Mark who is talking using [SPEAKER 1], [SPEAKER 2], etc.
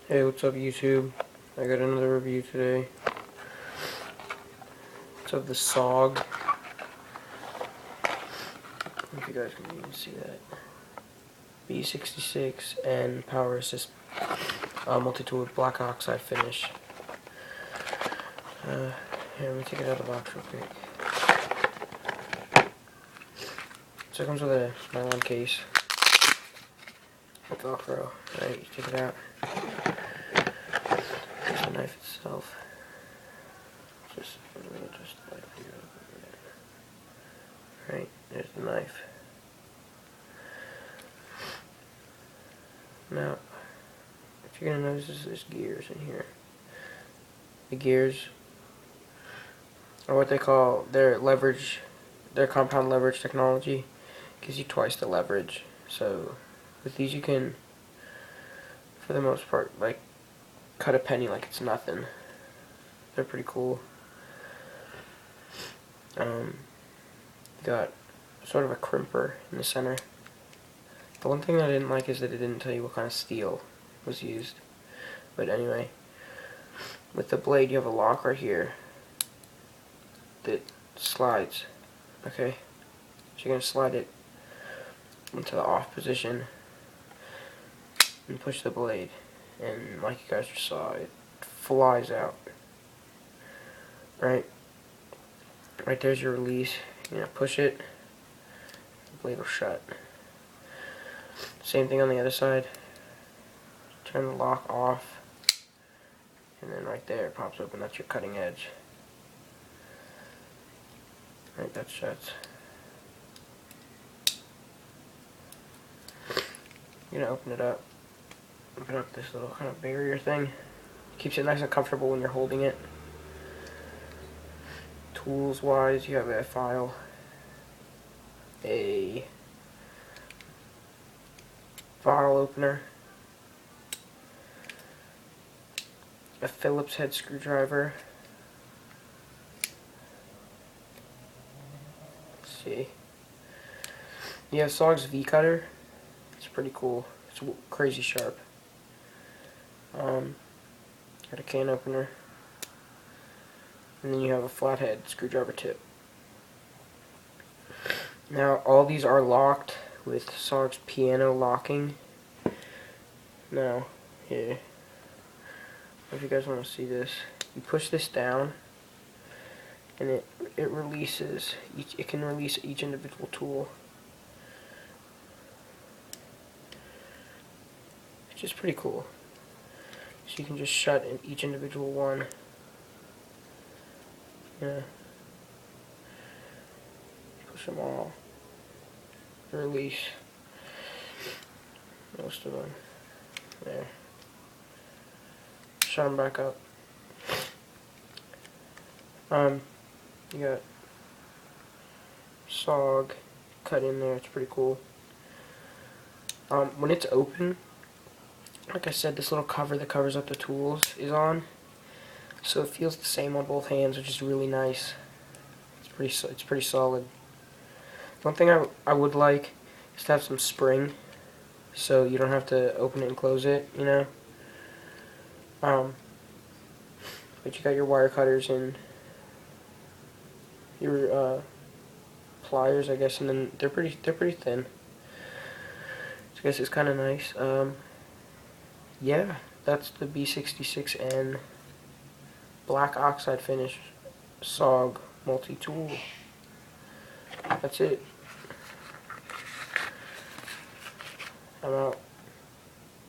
[SPEAKER 1] Hey, what's up YouTube? I got another review today. It's of the SOG. If you guys can even see that. B66-N Power Assist Multitool with black oxide finish. Here, let me take it out of the box real quick. So it comes with a nylon case with Velcro. Right, you take it out. There's the knife itself. Just like right, there's the knife. Now, what you're gonna notice is there's gears in here. The gears are what they call their leverage, their compound leverage technology. Gives you twice the leverage. So with these you can, for the most part, like cut a penny like it's nothing. They're pretty cool. Got sort of a crimper in the center. The one thing I didn't like is that it didn't tell you what kind of steel was used. But anyway, with the blade you have a lock right here that slides. Okay, so you're going to slide it into the off position and push the blade, and like you guys just saw, it flies out. Right there's your release. You're going to push it, the blade will shut. Same thing on the other side. Turn the lock off, and then right there it pops open. That's your cutting edge. Right, that shuts. You're gonna open it up. Open up this little kind of barrier thing. Keeps it nice and comfortable when you're holding it. Tools wise, you have a file, a bottle opener, a Phillips head screwdriver. Let's see. You have SOG's V cutter. It's pretty cool. It's crazy sharp. Got a can opener. And then you have a flathead screwdriver tip. Now all these are locked with SOG's piano locking. Now, here, if you guys want to see this, you push this down, and it releases. It can release each individual tool, which is pretty cool. So you can just shut in each individual one. Yeah. Push them all. Release most of them. There. Shut them back up. You got SOG cut in there. It's pretty cool. When it's open, like I said, this little cover that covers up the tools is on, so it feels the same on both hands, which is really nice. It's pretty solid. One thing I would like is to have some spring, so you don't have to open it and close it, you know. But you got your wire cutters and your pliers, I guess, and then they're pretty thin. So I guess it's kind of nice. Yeah, that's the B66-N black oxide finish SOG Multitool. That's it. I'm out.